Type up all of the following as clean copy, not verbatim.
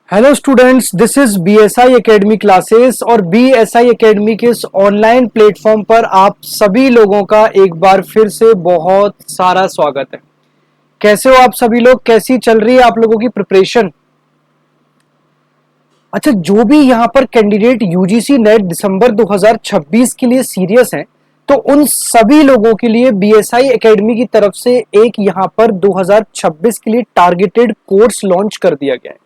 Hello students, this is BSI academy classes और BSI academy के इस ऑनलाइन प्लेटफॉर्म पर आप सभी लोगों का एक बार फिर से बहुत सारा स्वागत है। कैसे हो आप सभी लोग? कैसी चल रही है आप लोगों की प्रिपरेशन? अच्छा, जो भी यहाँ पर कैंडिडेट यूजीसी नेट दिसंबर 2026 के लिए सीरियस हैं, तो उन सभी लोगों के लिए बीएसआई एकेडमी की तरफ से एक यहाँ पर 2026 के लिए टारगेटेड कोर्स लॉन्च कर दिया गया है।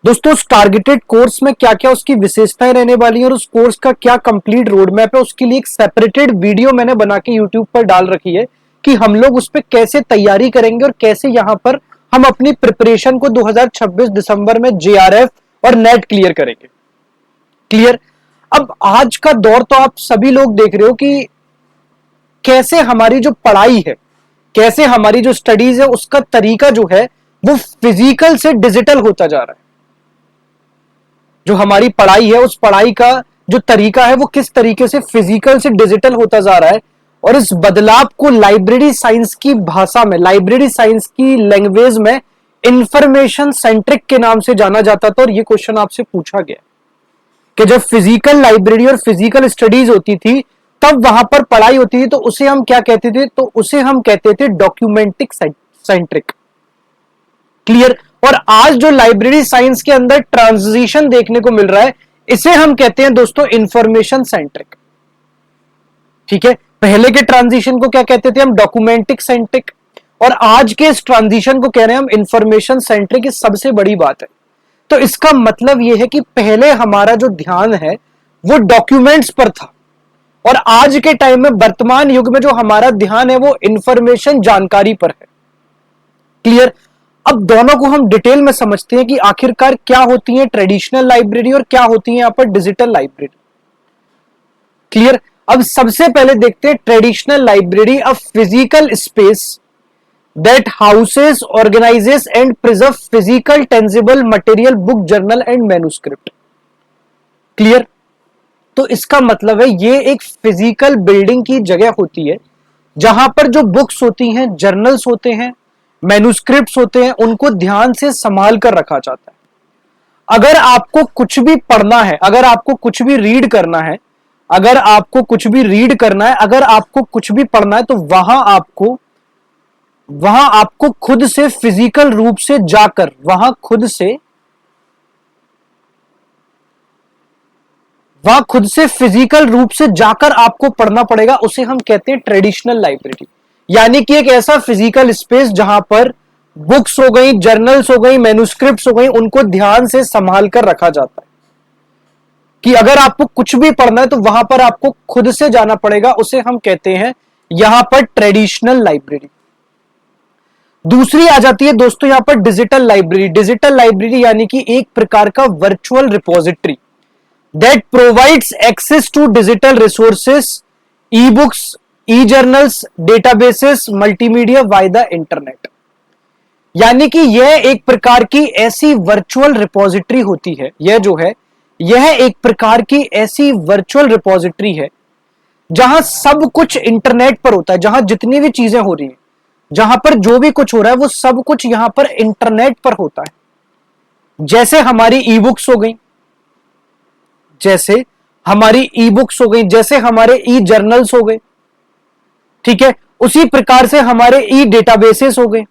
दोस्तों, उस टारगेटेड कोर्स में क्या क्या उसकी विशेषताएं रहने वाली है और उस कोर्स का क्या कंप्लीट रोड मैप है, उसके लिए एक सेपरेटेड वीडियो मैंने बना के यूट्यूब पर डाल रखी है कि हम लोग उस पर कैसे तैयारी करेंगे और कैसे यहां पर हम अपनी प्रिपरेशन को 2026 दिसंबर में जेआरएफ और नेट क्लियर करेंगे। क्लियर? अब आज का दौर तो आप सभी लोग देख रहे हो कि कैसे हमारी जो पढ़ाई है, कैसे हमारी जो स्टडीज है, उसका तरीका जो है वो फिजिकल से डिजिटल होता जा रहा है। जो हमारी पढ़ाई है, उस पढ़ाई का जो तरीका है वो किस तरीके से फिजिकल से डिजिटल होता जा रहा है, और इस बदलाव को लाइब्रेरी साइंस की भाषा में, लाइब्रेरी साइंस की लैंग्वेज में इंफॉर्मेशन सेंट्रिक के नाम से जाना जाता था। और ये क्वेश्चन आपसे पूछा गया कि जब फिजिकल लाइब्रेरी और फिजिकल स्टडीज होती थी तब वहां पर पढ़ाई होती थी, तो उसे हम क्या कहते थे? तो उसे हम कहते थे डॉक्यूमेंटिक सेंट्रिक। क्लियर? और आज जो लाइब्रेरी साइंस के अंदर ट्रांजिशन देखने को मिल रहा है, इसे हम कहते हैं दोस्तों इंफॉर्मेशन सेंट्रिक। ठीक है, पहले के ट्रांजिशन को क्या कहते थे हम? डॉक्यूमेंटिक सेंट्रिक। और आज के इस ट्रांजिशन को कह रहे हैं हम इंफॉर्मेशन सेंट्रिक। सबसे बड़ी बात है, तो इसका मतलब यह है कि पहले हमारा जो ध्यान है वो डॉक्यूमेंट्स पर था, और आज के टाइम में, वर्तमान युग में, जो हमारा ध्यान है वो इंफॉर्मेशन, जानकारी पर है। क्लियर? अब दोनों को हम डिटेल में समझते हैं कि आखिरकार क्या होती है ट्रेडिशनल लाइब्रेरी और क्या होती है यहां पर डिजिटल लाइब्रेरी। क्लियर? अब सबसे पहले देखते हैं traditional library, a physical space that houses, organises and preserve physical tangible material, book, journal and manuscript. Clear? तो इसका मतलब है ये एक फिजिकल बिल्डिंग की जगह होती है जहां पर जो बुक्स होती हैं, जर्नल्स होते हैं, मैन्युस्क्रिप्ट्स होते हैं, उनको ध्यान से संभाल कर रखा जाता है। अगर आपको कुछ भी पढ़ना है, अगर आपको कुछ भी रीड करना है, अगर आपको कुछ भी रीड करना है, अगर आपको कुछ भी पढ़ना है, तो वहां आपको खुद से फिजिकल रूप से जाकर, वहां खुद से फिजिकल रूप से जाकर आपको पढ़ना पड़ेगा। उसे हम कहते हैं ट्रेडिशनल लाइब्रेरी। यानी कि एक ऐसा फिजिकल स्पेस जहां पर बुक्स हो गई, जर्नल्स हो गई, मैन्युस्क्रिप्ट्स हो गई, उनको ध्यान से संभाल कर रखा जाता है कि अगर आपको कुछ भी पढ़ना है तो वहां पर आपको खुद से जाना पड़ेगा। उसे हम कहते हैं यहां पर ट्रेडिशनल लाइब्रेरी। दूसरी आ जाती है दोस्तों यहां पर डिजिटल लाइब्रेरी। डिजिटल लाइब्रेरी यानी कि एक प्रकार का virtual repository that provides access to digital resources, e-books, e-journals, databases, multimedia via the internet। यानी कि यह एक प्रकार की ऐसी वर्चुअल रिपोजिटरी होती है, यह जो है यह एक प्रकार की ऐसी वर्चुअल रिपोजिटरी है जहां सब कुछ इंटरनेट पर होता है, जहां जितनी भी चीजें हो रही हैं, जहां पर जो भी कुछ हो रहा है वो सब कुछ यहां पर इंटरनेट पर होता है। जैसे हमारी ई बुक्स हो गई, जैसे हमारी ई बुक्स हो गई, जैसे हमारे ई जर्नल्स हो गए, ठीक है, उसी प्रकार से हमारे ई डेटाबेसेस हो गए,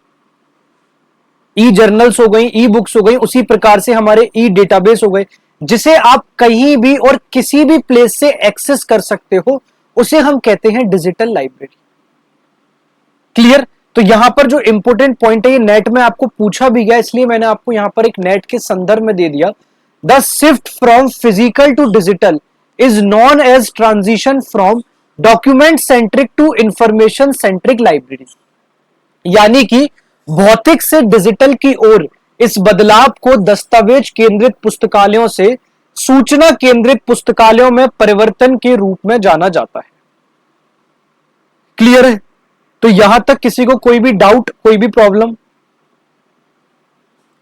ई जर्नल्स हो गई, ई बुक्स हो गई, उसी प्रकार से हमारे ई डेटाबेस हो गए, जिसे आप कहीं भी और किसी भी प्लेस से एक्सेस कर सकते हो। उसे हम कहते हैं डिजिटल लाइब्रेरी। क्लियर? तो यहां पर जो इंपॉर्टेंट पॉइंट है, ये नेट में आपको पूछा भी गया, इसलिए मैंने आपको यहां पर एक नेट के संदर्भ में दे दिया। The shift from physical to digital is known as transition from document centric to information centric library। यानी कि भौतिक से डिजिटल की ओर इस बदलाव को दस्तावेज केंद्रित पुस्तकालयों से सूचना केंद्रित पुस्तकालयों में परिवर्तन के रूप में जाना जाता है। क्लियर है? तो यहां तक किसी को कोई भी डाउट, कोई भी प्रॉब्लम?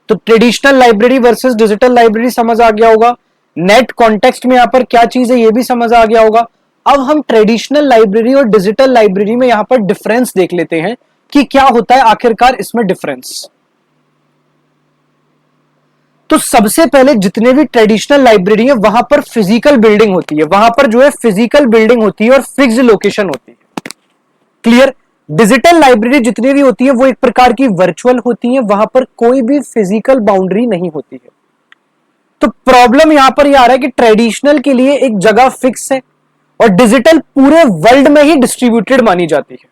तो traditional library versus digital library समझ आ गया होगा। नेट कॉन्टेक्स्ट में यहां पर क्या चीज है ये भी समझ आ गया होगा। अब हम ट्रेडिशनल लाइब्रेरी और डिजिटल लाइब्रेरी में यहां पर डिफरेंस देख लेते हैं कि क्या होता है आखिरकार इसमें डिफरेंस। तो सबसे पहले जितने भी ट्रेडिशनल लाइब्रेरी है वहां पर फिजिकल बिल्डिंग होती है, वहां पर जो है फिजिकल बिल्डिंग होती है और फिक्स्ड लोकेशन होती है। क्लियर। डिजिटल लाइब्रेरी जितनी भी होती है वो एक प्रकार की वर्चुअल होती है, वहां पर कोई भी फिजिकल बाउंड्री नहीं होती है। तो प्रॉब्लम यहां पर यह आ रहा है कि ट्रेडिशनल के लिए एक जगह फिक्स है और डिजिटल पूरे वर्ल्ड में ही डिस्ट्रीब्यूटेड मानी जाती है।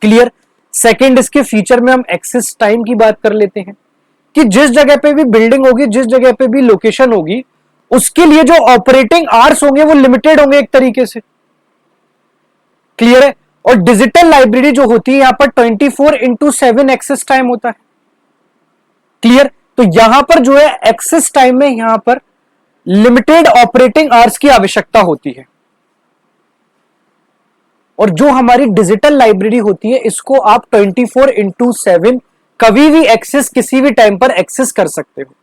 क्लियर। सेकंड, इसके फीचर में हम एक्सेस टाइम की बात कर लेते हैं कि जिस जगह पे भी बिल्डिंग होगी, जिस जगह पे भी लोकेशन होगी, उसके लिए जो ऑपरेटिंग आवर्स होंगे वो लिमिटेड होंगे एक तरीके से। क्लियर है। और डिजिटल लाइब्रेरी जो होती है यहां पर 24/7 एक्सेस टाइम होता है। क्लियर। तो यहां पर जो है एक्सेस टाइम में यहां पर लिमिटेड ऑपरेटिंग आवर्स की आवश्यकता होती है। और जो हमारी डिजिटल लाइब्रेरी होती है इसको आप 24/7 कभी भी एक्सेस, किसी भी टाइम पर एक्सेस कर सकते हो।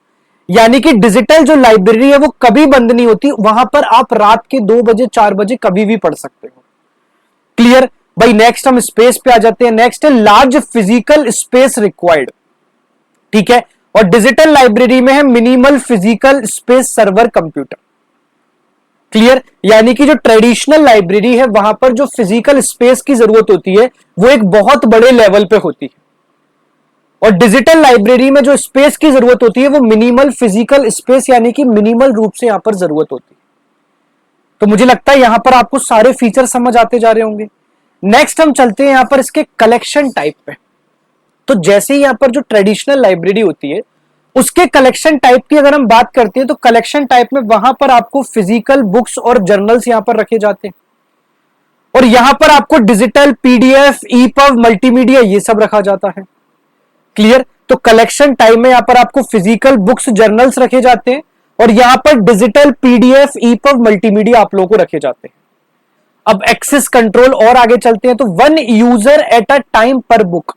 यानी कि डिजिटल जो लाइब्रेरी है वो कभी बंद नहीं होती, वहां पर आप रात के 2 बजे 4 बजे कभी भी पढ़ सकते हो। क्लियर भाई। नेक्स्ट हम स्पेस पे आ जाते हैं। नेक्स्ट है लार्ज फिजिकल स्पेस रिक्वायर्ड। ठीक है। और डिजिटल लाइब्रेरी में है minimal physical space server computer. Clear. यानी कि जो ट्रेडिशनल लाइब्रेरी है वहां पर जो फिजिकल स्पेस की जरूरत होती है वो एक बहुत बड़े लेवल पे होती है, और डिजिटल लाइब्रेरी में जो स्पेस की जरूरत होती है वो मिनिमल फिजिकल स्पेस यानी कि मिनिमल रूप से यहां पर जरूरत होती है। तो मुझे लगता है यहां पर आपको सारे फीचर समझ आते जा रहे होंगे। नेक्स्ट हम चलते हैं यहां पर इसके कलेक्शन टाइप पे। तो जैसे ही यहां पर जो ट्रेडिशनल लाइब्रेरी होती है उसके कलेक्शन टाइप की अगर हम बात करते हैं तो कलेक्शन टाइप में वहां पर आपको फिजिकल बुक्स और जर्नल्स यहां पर रखे जाते हैं, और यहां पर आपको डिजिटल, पीडीएफ, ईपब, मल्टीमीडिया ये सब रखा जाता है। क्लियर। तो कलेक्शन टाइम में यहां पर आपको फिजिकल बुक्स, जर्नल्स रखे जाते हैं, और यहां पर डिजिटल, पीडीएफ, ईपब, मल्टीमीडिया आप लोगों को रखे जाते हैं। अब एक्सेस कंट्रोल और आगे चलते हैं तो 1 यूजर एट अ टाइम पर बुक।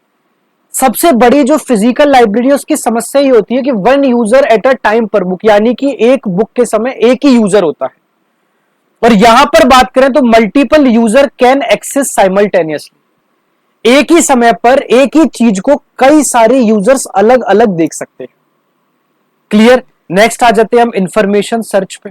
सबसे बड़ी जो फिजिकल लाइब्रेरी है उसकी समस्या ही होती है कि 1 यूजर एट अ टाइम पर बुक, यानी कि एक बुक के समय एक ही यूजर होता है। और यहां पर बात करें तो multiple user can access simultaneously. एक ही समय पर एक ही चीज को कई सारे यूजर्स अलग अलग देख सकते हैं। क्लियर। नेक्स्ट आ जाते हैं हम इंफॉर्मेशन सर्च पे।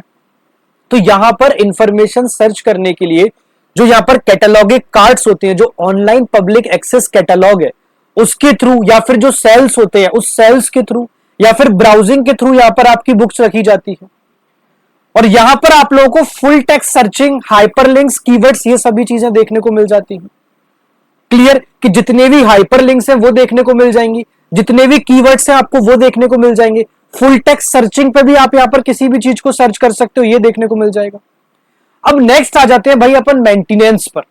तो यहां पर इंफॉर्मेशन सर्च करने के लिए जो यहां पर कैटलॉगिक कार्ड्स होते हैं, जो ऑनलाइन पब्लिक एक्सेस कैटलॉग है उसके थ्रू, या फिर जो सेल्स होते हैं उस सेल्स के थ्रू, या फिर ब्राउजिंग के थ्रू यहां पर आपकी बुक्स रखी जाती है। और यहां पर आप लोगों को full text searching, hyperlinks, keywords ये सभी चीजें देखने को मिल जाती हैं। क्लियर। कि जितने भी हाइपरलिंक्स हैं वो देखने को मिल जाएंगी, जितने भी कीवर्ड्स हैं आपको वो देखने को मिल जाएंगे। फुल टेक्स्ट सर्चिंग पे भी आप यहां पर किसी भी चीज को सर्च कर सकते हो, ये देखने को मिल जाएगा। अब नेक्स्ट आ जाते हैं भाई अपन मेंटेनेंस पर।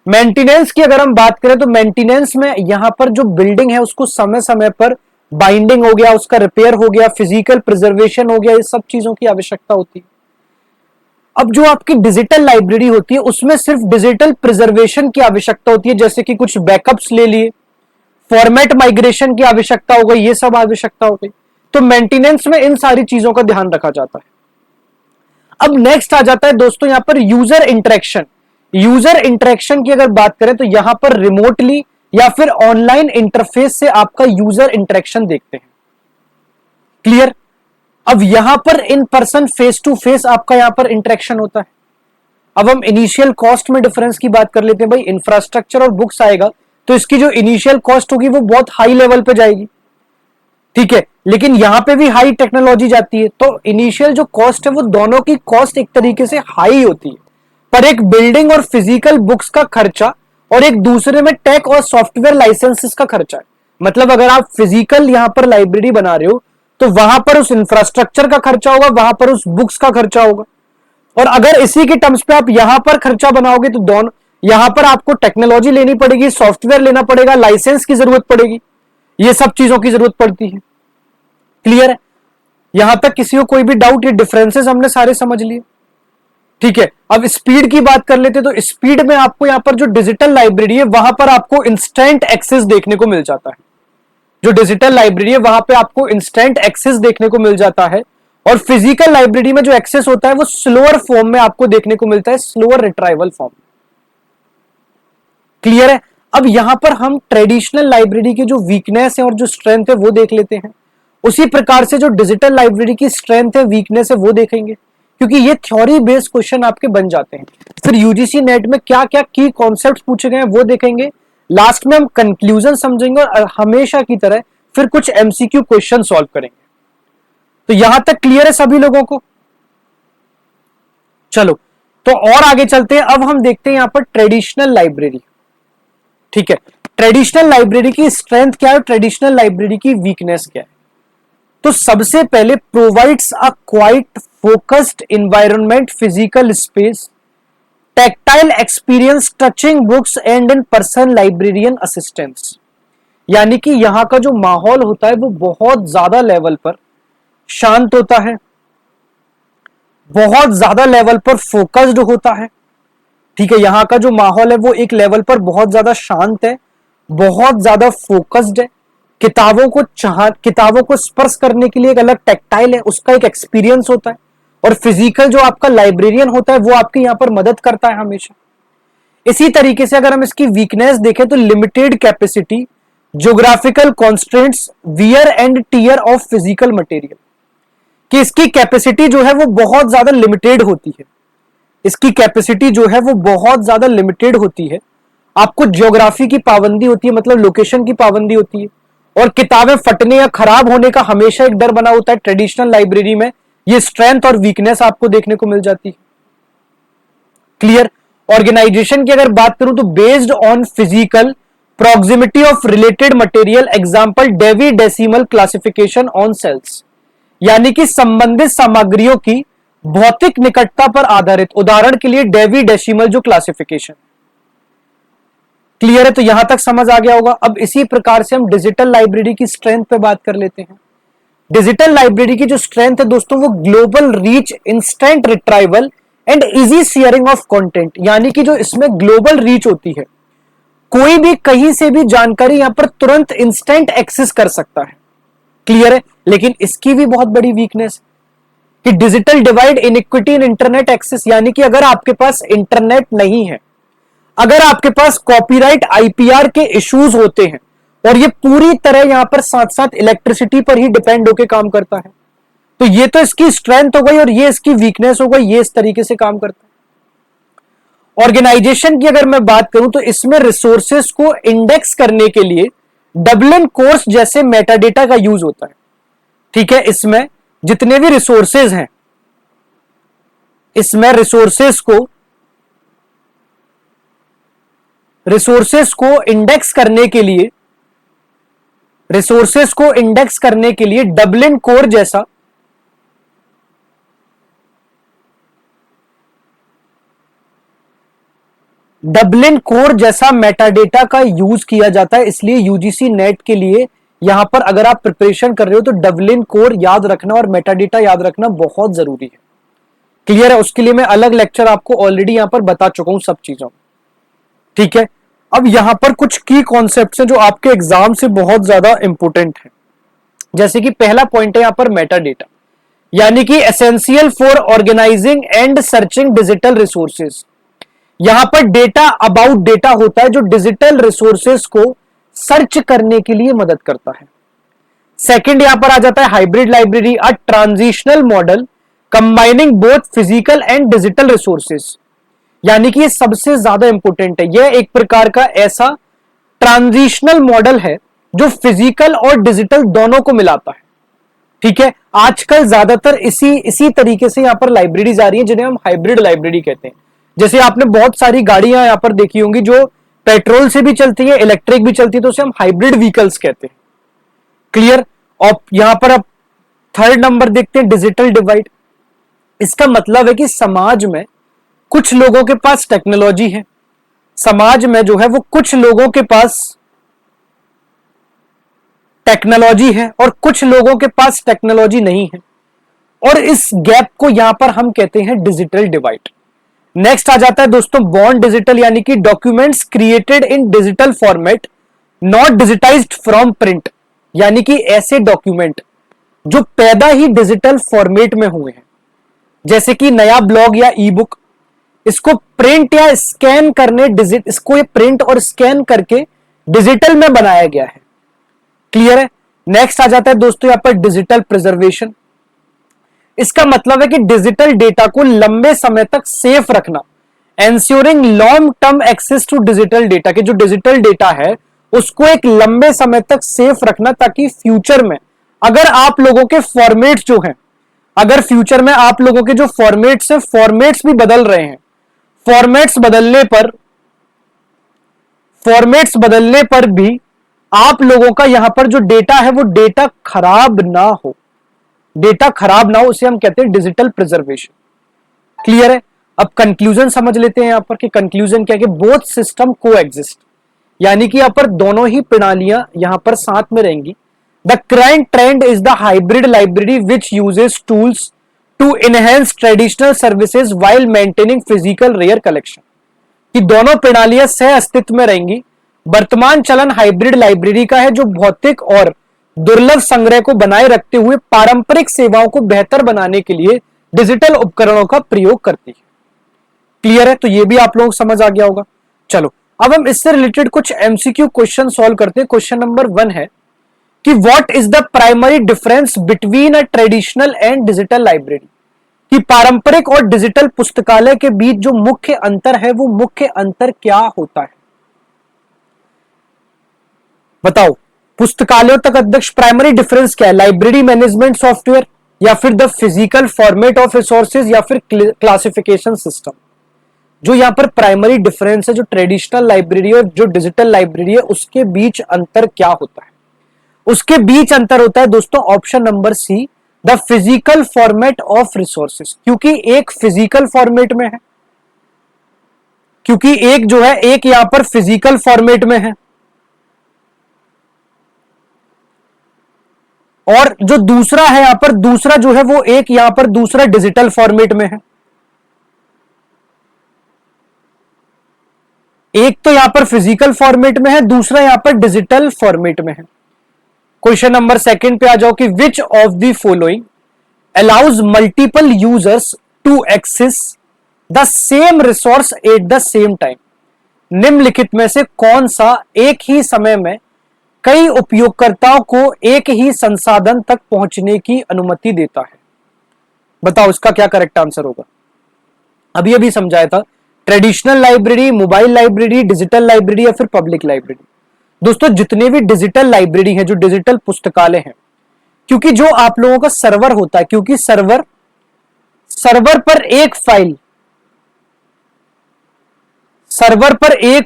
मेंटेनेंस की अगर हम बात करें तो मेंटेनेंस में यहां पर जो बिल्डिंग है उसको समय समय पर बाइंडिंग हो गया, उसका रिपेयर हो गया, फिजिकल प्रिजर्वेशन हो गया, ये सब चीजों की आवश्यकता होती है। अब जो आपकी डिजिटल लाइब्रेरी होती है उसमें सिर्फ डिजिटल प्रिजर्वेशन की आवश्यकता होती है, जैसे कि कुछ बैकअप्स ले लिए, फॉर्मेट माइग्रेशन की आवश्यकता हो गई, ये सब आवश्यकता हो गई। तो मेंटेनेंस में इन सारी चीजों का ध्यान रखा जाता है। अब नेक्स्ट आ जाता है दोस्तों यहां पर यूजर इंटरेक्शन। यूजर इंटरेक्शन की अगर बात करें तो यहां पर रिमोटली या फिर ऑनलाइन इंटरफेस से आपका यूजर इंटरेक्शन देखते हैं। क्लियर। अब यहां पर in person, face to face आपका यहां पर इंटरेक्शन होता है। अब हम इनिशियल कॉस्ट में डिफरेंस की बात कर लेते हैं। भाई इंफ्रास्ट्रक्चर और बुक्स आएगा तो इसकी जो इनिशियल कॉस्ट होगी वो बहुत हाई लेवल पे जाएगी, ठीक है, लेकिन यहां पे भी हाई टेक्नोलॉजी जाती है, तो इनिशियल जो कॉस्ट है वो दोनों की कॉस्ट एक तरीके से हाई होती है। पर एक बिल्डिंग और फिजिकल बुक्स का खर्चा और एक दूसरे में टेक और सॉफ्टवेयर लाइसेंसेस का खर्चा है। मतलब अगर आप फिजिकल यहां पर लाइब्रेरी बना रहे हो तो वहां पर उस इंफ्रास्ट्रक्चर का खर्चा होगा, वहां पर उस बुक्स का खर्चा होगा। और अगर इसी के टर्म्स पे आप यहां पर खर्चा बनाओगे तो दोनों, यहां पर आपको टेक्नोलॉजी लेनी पड़ेगी, सॉफ्टवेयर लेना पड़ेगा, लाइसेंस की जरूरत पड़ेगी, ये सब चीजों की जरूरत पड़ती है। क्लियर है। यहां तक किसी को कोई भी डाउट? ये डिफरेंसेस हमने सारे समझ लिए, ठीक है। अब स्पीड की बात कर लेते तो स्पीड में आपको यहां पर जो डिजिटल लाइब्रेरी है वहां पर आपको इंस्टेंट एक्सेस देखने को मिल जाता है। जो डिजिटल लाइब्रेरी है वहां पे आपको इंस्टेंट एक्सेस देखने को मिल जाता है, और फिजिकल लाइब्रेरी में जो एक्सेस होता है वो स्लोअर फॉर्म में आपको देखने को मिलता है, स्लोअर रिट्राइवल फॉर्म। क्लियर है। अब यहां पर हम ट्रेडिशनल लाइब्रेरी की जो वीकनेस है और जो स्ट्रेंथ है वो देख लेते हैं, उसी प्रकार से जो डिजिटल लाइब्रेरी की स्ट्रेंथ है, वीकनेस है, वो देखेंगे, क्योंकि ये थ्योरी बेस्ड क्वेश्चन आपके बन जाते हैं। फिर यूजीसी नेट में क्या क्या की कॉन्सेप्ट पूछे गए हैं वो देखेंगे। लास्ट में हम कंक्लूजन समझेंगे और हमेशा की तरह फिर कुछ एमसीक्यू क्वेश्चन सॉल्व करेंगे। तो यहां तक क्लियर है सभी लोगों को? चलो तो और आगे चलते हैं। अब हम देखते हैं यहां पर ट्रेडिशनल लाइब्रेरी। ठीक है, ट्रेडिशनल लाइब्रेरी की स्ट्रेंथ क्या है, ट्रेडिशनल लाइब्रेरी की वीकनेस क्या है? तो सबसे पहले provides a quite focused environment, physical space, tactile experience, touching books and an person librarian assistance. यानी कि यहां का जो माहौल होता है वो बहुत ज्यादा लेवल पर शांत होता है, बहुत ज्यादा लेवल पर फोकस्ड होता है। ठीक है, यहां का जो माहौल है वो एक लेवल पर बहुत ज्यादा शांत है, बहुत ज्यादा फोकस्ड है। किताबों को स्पर्श करने के लिए एक अलग टैक्टाइल है, उसका एक एक्सपीरियंस होता है। और फिजिकल जो आपका लाइब्रेरियन होता है वो आपकी यहां पर मदद करता है हमेशा। इसी तरीके से अगर हम इसकी वीकनेस देखें तो limited capacity, geographical constraints, wear and tear of physical material, कि इसकी कैपेसिटी जो है वो बहुत ज्यादा लिमिटेड होती है। इसकी कैपेसिटी जो है वो बहुत ज्यादा लिमिटेड होती है। आपको ज्योग्राफी की पाबंदी होती है, मतलब लोकेशन की पाबंदी होती है। और किताबें फटने या खराब होने का हमेशा एक डर बना होता है। ट्रेडिशनल लाइब्रेरी में ये स्ट्रेंथ और वीकनेस आपको देखने को मिल जाती है। क्लियर? ऑर्गेनाइजेशन की अगर बात करूं तो based on physical proximity of related material, example Dewey decimal classification on shelves, यानी कि संबंधित सामग्रियों की भौतिक निकटता पर आधारित। उदाहरण के लिए डेवी डेसिमल जो क्लासिफिकेशन। क्लियर है? तो यहां तक समझ आ गया होगा। अब इसी प्रकार से हम डिजिटल लाइब्रेरी की स्ट्रेंथ पे बात कर लेते हैं। डिजिटल लाइब्रेरी की जो स्ट्रेंथ है दोस्तों वो global reach, instant retrieval and easy sharing of content, यानी कि जो इसमें ग्लोबल रीच होती है, कोई भी कहीं से भी जानकारी यहां पर तुरंत इंस्टेंट एक्सेस कर सकता है। क्लियर है? लेकिन इसकी भी बहुत बड़ी वीकनेस कि डिजिटल डिवाइड, इनइक्विटी इन इंटरनेट एक्सेस, यानी कि अगर आपके पास इंटरनेट नहीं है, अगर आपके पास कॉपीराइट आईपीआर के इश्यूज होते हैं, और ये पूरी तरह यहां पर साथ साथ इलेक्ट्रिसिटी पर ही डिपेंड होकर काम करता है, तो ये तो इसकी स्ट्रेंथ हो गई और ये इसकी वीकनेस हो गई। ये इस तरीके से काम करता है। ऑर्गेनाइजेशन की अगर मैं बात करूं तो इसमें रिसोर्सेस को इंडेक्स करने के लिए डबलिन कोर्स जैसे मेटाडेटा का यूज होता है। ठीक है, इसमें जितने भी रिसोर्सेज हैं, इसमें रिसोर्सेस को इंडेक्स करने के लिए डबलिन कोर जैसा मेटाडेटा का यूज किया जाता है। इसलिए यूजीसी नेट के लिए यहां पर अगर आप प्रिपरेशन कर रहे हो तो डबलिन कोर याद रखना और मेटाडेटा याद रखना बहुत जरूरी है। क्लियर है? उसके लिए मैं अलग लेक्चर आपको ऑलरेडी यहां पर बता चुका हूं सब चीजों। ठीक है, अब यहां पर कुछ की कॉन्सेप्ट्स हैं जो आपके एग्जाम से बहुत ज्यादा इंपोर्टेंट है। जैसे कि पहला पॉइंट है यहां पर मेटाडेटा, यानी कि essential for organising and searching digital resources. यहां पर डेटा अबाउट डेटा होता है जो डिजिटल रिसोर्सेज को सर्च करने के लिए मदद करता है। सेकंड यहां पर आ जाता है hybrid library, a transitional model combining both physical and digital resources, यानी कि ये सबसे ज्यादा इंपॉर्टेंट है। यह एक प्रकार का ऐसा ट्रांजिशनल मॉडल है जो फिजिकल और डिजिटल दोनों को मिलाता है। ठीक है, आजकल ज्यादातर इसी तरीके से यहां पर लाइब्रेरीज आ रही है जिन्हें हम हाइब्रिड लाइब्रेरी कहते हैं। जैसे आपने बहुत सारी गाड़ियां यहां पर देखी होंगी जो पेट्रोल से भी चलती है, इलेक्ट्रिक भी चलती है, तो उसे हम हाइब्रिड व्हीकल्स कहते हैं। क्लियर? और यहां पर अब थर्ड नंबर देखते हैं डिजिटल डिवाइड। इसका मतलब है कि समाज में कुछ लोगों के पास टेक्नोलॉजी है, समाज में जो है वो कुछ लोगों के पास टेक्नोलॉजी है और कुछ लोगों के पास टेक्नोलॉजी नहीं है, और इस गैप को यहां पर हम कहते हैं डिजिटल डिवाइड। नेक्स्ट आ जाता है दोस्तों बॉर्न डिजिटल, यानी कि documents created in digital format not digitised from print, यानी कि ऐसे डॉक्यूमेंट जो पैदा ही डिजिटल फॉर्मेट में हुए हैं, जैसे कि नया ब्लॉग या ई बुक, इसको प्रिंट या स्कैन करने इसको ये प्रिंट और स्कैन करके डिजिटल में बनाया गया है। क्लियर है? नेक्स्ट आ जाता है दोस्तों यहां पर डिजिटल प्रिजर्वेशन। इसका मतलब है कि डिजिटल डेटा को लंबे समय तक सेफ रखना, ensuring long term access to digital data, कि जो डिजिटल डेटा है उसको एक लंबे समय तक सेफ रखना, ताकि फ्यूचर में अगर आप लोगों के फॉर्मेट्स जो हैं, अगर फ्यूचर में आप लोगों के जो फॉर्मेट्स हैं, फॉर्मेट्स भी बदल रहे हैं, फॉर्मेट्स बदलने पर भी आप लोगों का यहां पर जो डेटा है वो डेटा खराब ना हो, डेटा खराब ना हो, उसे हम कहते हैं डिजिटल प्रिजर्वेशन। क्लियर है? अब कंक्लूजन समझ लेते हैं यहां पर कि कंक्लूजन क्या है, कि बोथ सिस्टम को एग्जिस्ट, यानी कि यहां पर दोनों ही प्रणालियां यहां पर साथ में रहेंगी। The current trend is the hybrid library which uses tools to enhance traditional services while maintaining physical rare collection, कि दोनों प्रणालियां सह अस्तित्व में रहेंगी। वर्तमान चलन हाइब्रिड लाइब्रेरी का है, जो भौतिक और दुर्लभ संग्रह को बनाए रखते हुए पारंपरिक सेवाओं को बेहतर बनाने के लिए डिजिटल उपकरणों का प्रयोग करती है। क्लियर है? तो ये भी आप लोगों को समझ आ गया होगा। चलो अब हम इससे रिलेटेड कुछ एमसीक्यू क्वेश्चन सॉल्व करते हैं। क्वेश्चन नंबर 1 है कि what is the primary difference between a traditional and digital library, कि पारंपरिक और डिजिटल पुस्तकालय के बीच जो मुख्य अंतर है वो मुख्य अंतर क्या होता है? बताओ, पुस्तकालयों तक अध्यक्ष प्राइमरी डिफरेंस क्या है? लाइब्रेरी मैनेजमेंट सॉफ्टवेयर, या फिर the physical format of resources, या फिर क्लासिफिकेशन सिस्टम। जो यहां पर प्राइमरी डिफरेंस है, जो ट्रेडिशनल लाइब्रेरी और जो डिजिटल लाइब्रेरी है, उसके बीच अंतर क्या होता है? उसके बीच अंतर होता है दोस्तों option number C, the physical format of resources. क्योंकि एक फिजिकल फॉर्मेट में है, क्योंकि एक जो है एक यहां पर फिजिकल फॉर्मेट में है, और जो दूसरा है यहां पर, दूसरा जो है वो एक यहां पर दूसरा डिजिटल फॉर्मेट में है। एक तो यहां पर फिजिकल फॉर्मेट में है, दूसरा यहां पर डिजिटल फॉर्मेट में है। क्वेश्चन नंबर 2 पे आ जाओ कि which of the following allows multiple users to access the same resource at the same time. निम्नलिखित में से कौन सा एक ही समय में कई उपयोगकर्ताओं को एक ही संसाधन तक पहुंचने की अनुमति देता है? बताओ इसका क्या करेक्ट आंसर होगा। अभी अभी समझाया था, traditional library, mobile library, digital library या फिर पब्लिक लाइब्रेरी। दोस्तों जितने भी डिजिटल लाइब्रेरी हैं, जो डिजिटल पुस्तकालय हैं, क्योंकि जो आप लोगों का सर्वर होता है, क्योंकि सर्वर पर एक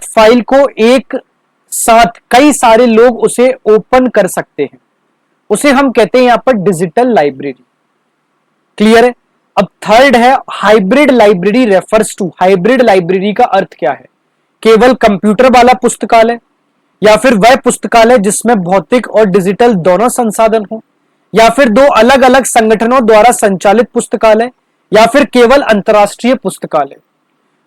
फाइल को एक साथ कई सारे लोग उसे ओपन कर सकते हैं, उसे हम कहते हैं यहां पर डिजिटल लाइब्रेरी। क्लियर है? अब थर्ड है hybrid library refers to. Hybrid library का अर्थ क्या है? केवल कंप्यूटर वाला पुस्तकालय, या फिर वह पुस्तकालय जिसमें भौतिक और डिजिटल दोनों संसाधन हो, या फिर दो अलग अलग संगठनों द्वारा संचालित पुस्तकालय, या फिर केवल अंतरराष्ट्रीय पुस्तकालय।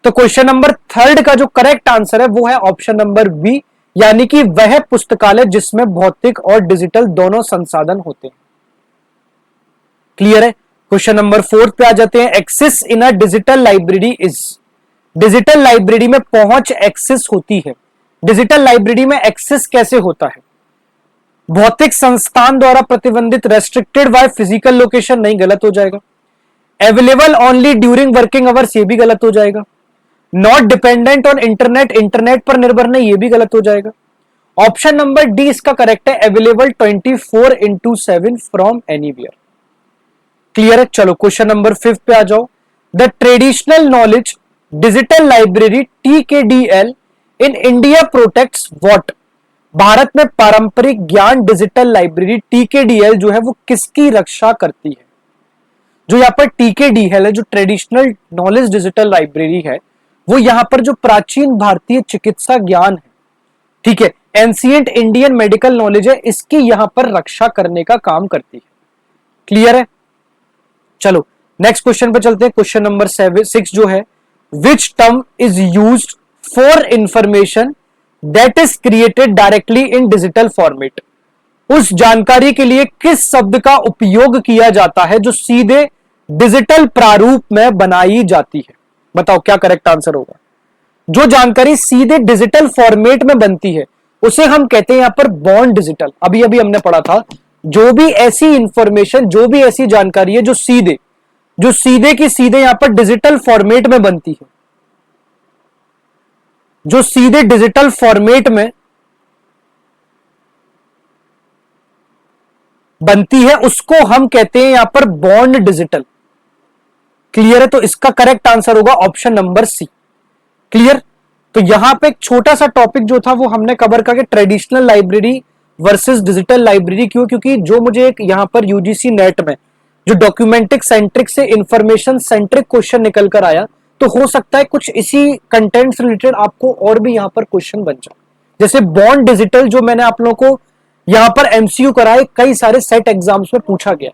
तो क्वेश्चन नंबर 3 का जो करेक्ट आंसर है वो है ऑप्शन नंबर बी, यानी कि वह पुस्तकालय जिसमें भौतिक और डिजिटल दोनों संसाधन होते हैं। क्लियर है? क्वेश्चन नंबर 4 पे आ जाते हैं। Access in a digital library is. Digital library में पहुंच एक्सेस होती है। डिजिटल लाइब्रेरी में एक्सेस कैसे होता है? भौतिक संस्थान द्वारा प्रतिबंधित, रेस्ट्रिक्टेड बाय फिजिकल लोकेशन, नहीं, गलत हो जाएगा। Available only during working hours, ये भी गलत हो जाएगा। Not dependent on internet, internet पर निर्भर नहीं, ये भी गलत हो जाएगा। ऑप्शन नंबर डी इसका करेक्ट है, अवेलेबल 24/7 फ्रॉम एनीवेयर। क्लियर है? चलो क्वेश्चन नंबर 5 पे आ जाओ। The traditional knowledge digital library TKDL in India protects what. Bharat में पारंपरिक ज्ञान डिजिटल लाइब्रेरी TKDL जो है वो किसकी रक्षा करती है? जो यहाँ पर TKDL है, जो ट्रेडिशनल नॉलेज डिजिटल लाइब्रेरी है, वो यहां पर जो प्राचीन भारतीय चिकित्सा ज्ञान है, ठीक है, एंशिएंट इंडियन मेडिकल नॉलेज है, इसकी यहां पर रक्षा करने का काम करती है। क्लियर है? चलो नेक्स्ट क्वेश्चन पे चलते हैं। क्वेश्चन नंबर 6 जो है, which term is used for information that is created directly in digital format. उस जानकारी के लिए किस शब्द का उपयोग किया जाता है जो सीधे डिजिटल प्रारूप में बनाई जाती है? बताओ क्या करेक्ट आंसर होगा। जो जानकारी सीधे डिजिटल फॉर्मेट में बनती है उसे हम कहते हैं यहां पर बॉर्न डिजिटल। अभी अभी हमने पढ़ा था, जो भी ऐसी इंफॉर्मेशन, जो भी ऐसी जानकारी है जो सीधे की सीधे यहां पर डिजिटल फॉर्मेट में बनती है, जो सीधे डिजिटल फॉर्मेट में बनती है, उसको हम कहते हैं यहां पर बॉर्न डिजिटल। क्लियर है? तो इसका करेक्ट आंसर होगा ऑप्शन नंबर सी। क्लियर? तो यहां पे एक छोटा सा टॉपिक जो था वो हमने कवर करके traditional library versus digital library क्यों, क्योंकि जो मुझे एक यहां पर यूजीसी नेट में जो डॉक्यूमेंटिक सेंट्रिक से इंफॉर्मेशन सेंट्रिक क्वेश्चन निकल कर आया, तो हो सकता है कुछ इसी कंटेंट से रिलेटेड आपको और भी यहां पर क्वेश्चन बन जाए। जैसे बॉन्ड डिजिटल जो मैंने आप लोगों को यहां पर एमसीयू कराए, कई सारे सेट एग्जाम्स में पूछा गया।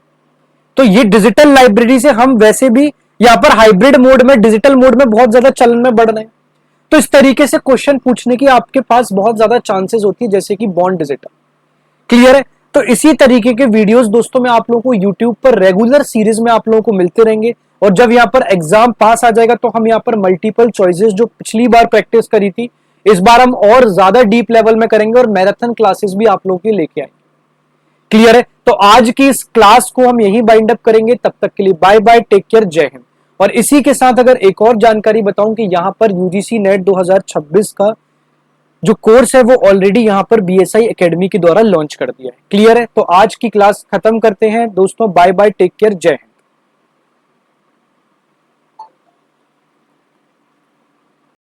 तो ये डिजिटल लाइब्रेरी से हम वैसे भी यहां पर हाइब्रिड मोड में, डिजिटल मोड में बहुत ज्यादा चलन में बढ़ रहे हैं, तो इस तरीके से क्वेश्चन पूछने की आपके पास बहुत ज्यादा चांसेस होती है, जैसे कि बॉन्ड डिजिटल। क्लियर है? तो इसी तरीके के वीडियोस दोस्तों मैं आप लोगों को यूट्यूब पर रेगुलर सीरीज में आप लोगों को मिलते रहेंगे, और जब यहाँ पर एग्जाम पास आ जाएगा तो हम यहाँ पर मल्टीपल चॉइसेस जो पिछली बार प्रैक्टिस करी थी, इस बार हम और ज्यादा डीप लेवल में करेंगे और मैराथन क्लासेस भी आप लोगों के लेके आएंगे। क्लियर है? तो आज की इस क्लास को हम यहीं बाइंड अप करेंगे। तब तक के लिए बाय बाय, टेक केयर, जय हिंद। और इसी के साथ अगर एक और जानकारी बताऊं कि यहां पर यूजीसी नेट 2026 का जो कोर्स है वो ऑलरेडी यहां पर बीएसआई एकेडमी के द्वारा लॉन्च कर दिया है। क्लियर है? तो आज की क्लास खत्म करते हैं दोस्तों। बाय बाय, टेक केयर, जय हिंद।